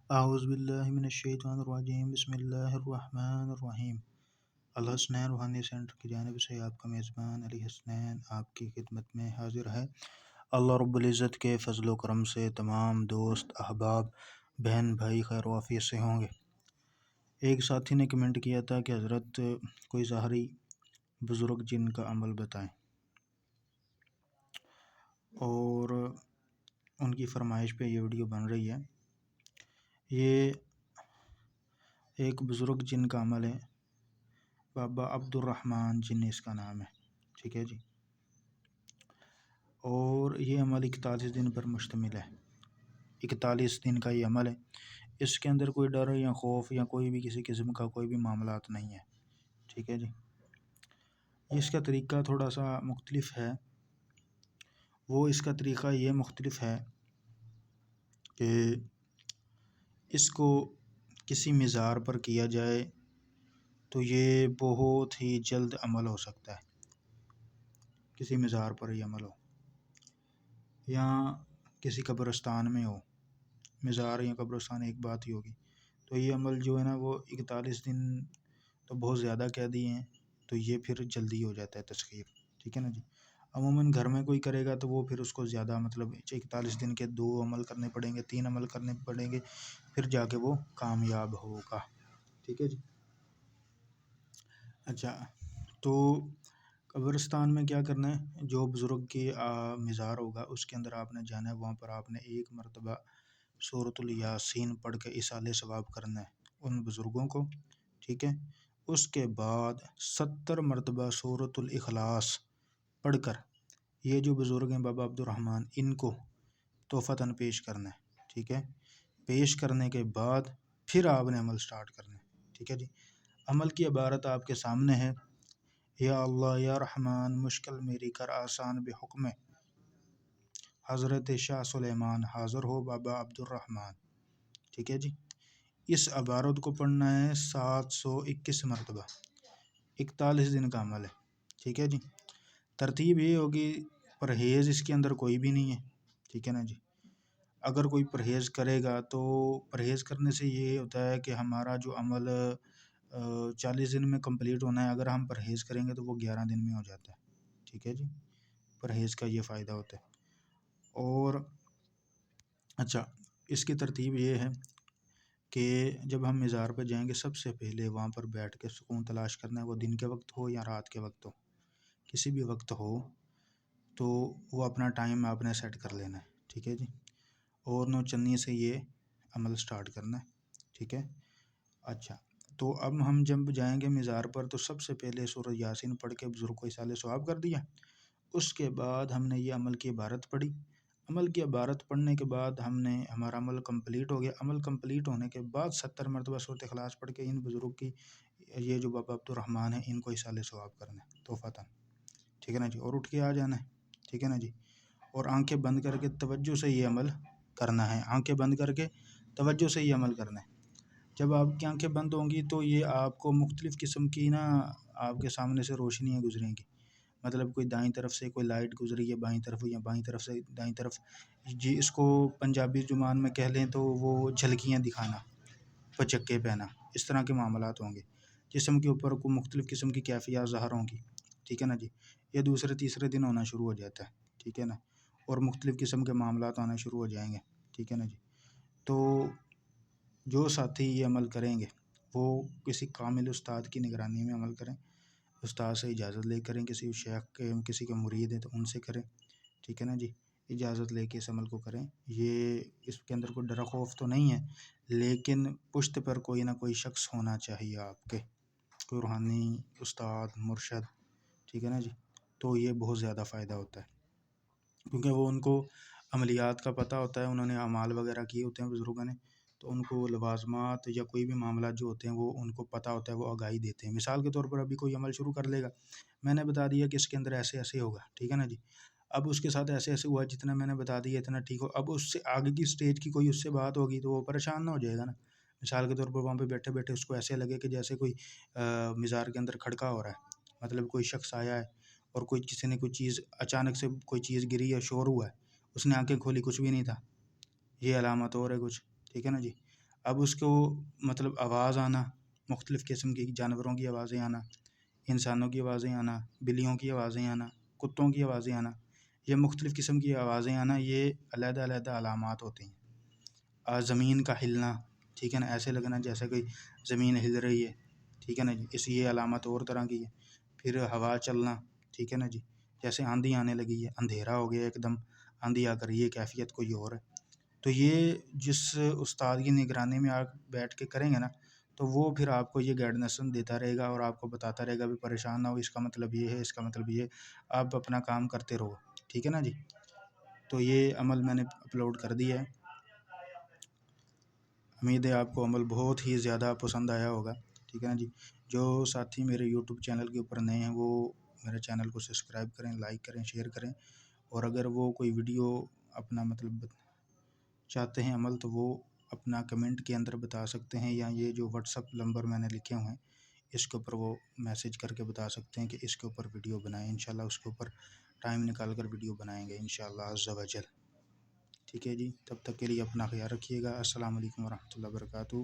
اعوذ باللہ من الشیطان الرجیم بسم اللہ الرحمن الرحیم۔ الحسنین روحانی سینٹر کی جانب سے آپ کا میزبان علی حسنین آپ کی خدمت میں حاضر ہے۔ اللہ رب العزت کے فضل و کرم سے تمام دوست احباب بہن بھائی خیر و عافیت سے ہوں گے۔ ایک ساتھی نے کمنٹ کیا تھا کہ حضرت کوئی ظاہری بزرگ جن کا عمل بتائیں، اور ان کی فرمائش پہ یہ ویڈیو بن رہی ہے۔ یہ ایک بزرگ جن کا عمل ہے، بابا عبد الرحمن جن اس کا نام ہے، ٹھیک ہے جی۔ اور یہ عمل 41 دن پر مشتمل ہے، 41 دن کا یہ عمل ہے۔ اس کے اندر کوئی ڈر یا خوف یا کوئی بھی کسی قسم کا کوئی بھی معاملات نہیں ہے، ٹھیک ہے جی۔ اس کا طریقہ تھوڑا سا مختلف ہے۔ وہ اس کا طریقہ یہ مختلف ہے کہ اس کو کسی مزار پر کیا جائے تو یہ بہت ہی جلد عمل ہو سکتا ہے۔ کسی مزار پر یہ عمل ہو یا کسی قبرستان میں ہو، مزار یا قبرستان ایک بات ہی ہوگی، تو یہ عمل جو ہے نا وہ 41 دن تو بہت زیادہ کہہ دیے ہیں، تو یہ پھر جلدی ہو جاتا ہے تسخیر، ٹھیک ہے نا جی۔ عموماً گھر میں کوئی کرے گا تو وہ پھر اس کو زیادہ 41 دن کے 2 عمل کرنے پڑیں گے، 3 عمل کرنے پڑیں گے، پھر جا کے وہ کامیاب ہوگا، ٹھیک ہے جی۔ اچھا، تو قبرستان میں کیا کرنا ہے، جو بزرگ کی مزار ہوگا اس کے اندر آپ نے جانا ہے، وہاں پر آپ نے 1 مرتبہ سورۃ الیاسین پڑھ کے ایصال ثواب کرنا ہے ان بزرگوں کو، ٹھیک ہے۔ اس کے بعد 70 مرتبہ سورۃ الاخلاص پڑھ کر یہ جو بزرگ ہیں بابا عبد الرحمن، ان کو تحفتاً پیش کرنا ہے، ٹھیک ہے۔ پیش کرنے کے بعد پھر آپ نے عمل سٹارٹ کرنا ہے، ٹھیک ہے جی۔ عمل کی عبارت آپ کے سامنے ہے، یا اللہ یا رحمان مشکل میری کر آسان بحکم حضرت شاہ سلیمان، حاضر ہو بابا عبد الرحمن، ٹھیک ہے جی۔ اس عبارت کو پڑھنا ہے 721 مرتبہ، 41 دن کا عمل ہے، ٹھیک ہے جی۔ ترتیب یہ ہوگی، پرہیز اس کے اندر کوئی بھی نہیں ہے، ٹھیک ہے نا جی۔ اگر کوئی پرہیز کرے گا تو پرہیز کرنے سے یہ ہوتا ہے کہ ہمارا جو عمل 40 دن میں کمپلیٹ ہونا ہے، اگر ہم پرہیز کریں گے تو وہ 11 دن میں ہو جاتا ہے، ٹھیک ہے جی۔ پرہیز کا یہ فائدہ ہوتا ہے۔ اور اچھا، اس کی ترتیب یہ ہے کہ جب ہم مزار پہ جائیں گے سب سے پہلے وہاں پر بیٹھ کے سکون تلاش کرنا ہے، وہ دن کے وقت ہو یا رات کے وقت ہو، کسی بھی وقت ہو، تو وہ اپنا ٹائم آپ نے سیٹ کر لینا ہے، ٹھیک ہے جی۔ اور نو چنی سے یہ عمل سٹارٹ کرنا ہے، ٹھیک ہے۔ اچھا، تو اب ہم جب جائیں گے مزار پر تو سب سے پہلے سورۃ یاسین پڑھ کے بزرگ کو ایصال ثواب کر دیا، اس کے بعد ہم نے یہ عمل کی عبارت پڑھی۔ عمل کی عبارت پڑھنے کے بعد ہمارا عمل کمپلیٹ ہو گیا۔ عمل کمپلیٹ ہونے کے بعد 70 مرتبہ سورۃ اخلاص پڑھ کے ان بزرگ کی، یہ جو بابا عبد الرحمن ہیں، ان کو ایصال ثواب کرنا ہے تحفتاً، ٹھیک ہے نا جی۔ اور اٹھ کے آ جانا ہے، ٹھیک ہے نا جی۔ اور آنکھیں بند کر کے توجہ سے یہ عمل کرنا ہے، آنکھیں بند کر کے توجہ سے یہ عمل کرنا ہے۔ جب آپ کی آنکھیں بند ہوں گی تو یہ آپ کو مختلف قسم کی آپ کے سامنے سے روشنیاں گزریں گی، مطلب کوئی دائیں طرف سے کوئی لائٹ گزری ہے بائیں طرف، یا بائیں طرف سے دائیں طرف، جی اس کو پنجابی زبان میں کہہ لیں تو وہ جھلکیاں دکھانا، پچکے پہنا، اس طرح کے معاملات ہوں گے۔ جسم کے اوپر کو مختلف قسم کی کیفیات ظاہر ہوں گی، ٹھیک ہے نا جی۔ یہ دوسرے تیسرے دن ہونا شروع ہو جاتا ہے، ٹھیک ہے نا، اور مختلف قسم کے معاملات آنا شروع ہو جائیں گے، ٹھیک ہے نا جی۔ تو جو ساتھی یہ عمل کریں گے وہ کسی کامل استاد کی نگرانی میں عمل کریں، استاد سے اجازت لے کریں، کسی شیخ کے کسی کے مرید ہیں تو ان سے کریں، ٹھیک ہے نا جی۔ اجازت لے کے اس عمل کو کریں۔ یہ اس کے اندر کوئی ڈر خوف تو نہیں ہے، لیکن پشت پر کوئی نہ کوئی شخص ہونا چاہیے آپ کے، کوئی روحانی استاد مرشد، ٹھیک ہے نا جی۔ تو یہ بہت زیادہ فائدہ ہوتا ہے، کیونکہ وہ ان کو عملیات کا پتہ ہوتا ہے، انہوں نے اعمال وغیرہ کیے ہوتے ہیں بزرگوں نے، تو ان کو لوازمات یا کوئی بھی معاملات جو ہوتے ہیں وہ ان کو پتہ ہوتا ہے، وہ آگاہی دیتے ہیں۔ مثال کے طور پر ابھی کوئی عمل شروع کر لے گا، میں نے بتا دیا کہ اس کے اندر ایسے ایسے ہوگا، ٹھیک ہے نا جی۔ اب اس کے ساتھ ایسے ایسے ہوا، جتنا میں نے بتا دیا اتنا ٹھیک ہو، اب اس سے آگے کی سٹیج کی کوئی اس سے بات ہوگی تو وہ پریشان نہ ہو جائے گا نا۔ مثال کے طور پر وہاں پہ بیٹھے بیٹھے اس کو ایسے لگے کہ جیسے کوئی مزار کے اندر کھڑکا ہو رہا ہے، مطلب کوئی شخص آیا ہے اور کوئی کسی نے کوئی چیز اچانک سے کوئی چیز گری یا شور ہوا ہے، اس نے آنکھیں کھولی، کچھ بھی نہیں تھا، یہ علامت اور ہے کچھ، ٹھیک ہے نا جی۔ اب اس کو مطلب آواز آنا، مختلف قسم کی جانوروں کی آوازیں آنا، انسانوں کی آوازیں آنا، بلیوں کی آوازیں آنا، کتوں کی آوازیں آنا، یہ مختلف قسم کی آوازیں آنا، یہ علیحدہ علیحدہ علامات ہوتی ہیں۔ زمین کا ہلنا، ٹھیک ہے نا، ایسے لگنا جیسے کوئی زمین ہل رہی ہے، ٹھیک ہے نا جی، اس یہ علامت اور طرح کی ہے۔ پھر ہوا چلنا، ٹھیک ہے نا جی، جیسے آندھی آنے لگی ہے، اندھیرا ہو گیا ایک دم، آندھی آ کر یہ کیفیت کوئی اور ہے۔ تو یہ جس استاد کی نگرانی میں آپ بیٹھ کے کریں گے نا، تو وہ پھر آپ کو یہ گائیڈنس دیتا رہے گا اور آپ کو بتاتا رہے گا بھی پریشان نہ ہو، اس کا مطلب یہ ہے، اس کا مطلب یہ ہے، آپ اپنا کام کرتے رہو، ٹھیک ہے نا جی۔ تو یہ عمل میں نے اپلوڈ کر دیا ہے، امید ہے آپ کو عمل بہت ہی زیادہ پسند آیا ہوگا، ٹھیک ہے نا جی۔ جو ساتھی میرے یوٹیوب چینل کے اوپر نئے ہیں وہ میرے چینل کو سبسکرائب کریں، لائک کریں، شیئر کریں، اور اگر وہ کوئی ویڈیو اپنا مطلب چاہتے ہیں عمل تو وہ اپنا کمنٹ کے اندر بتا سکتے ہیں، یا یہ جو واٹس اپ نمبر میں نے لکھے ہوئے ہیں اس کے اوپر وہ میسج کر کے بتا سکتے ہیں کہ اس کے اوپر ویڈیو بنائیں، انشاءاللہ اس کے اوپر ٹائم نکال کر ویڈیو بنائیں گے انشاءاللہ عز و جل، ٹھیک ہے جی۔ تب تک کے لیے اپنا خیال رکھیے گا۔ السلام علیکم ورحمۃ اللہ وبرکاتہ۔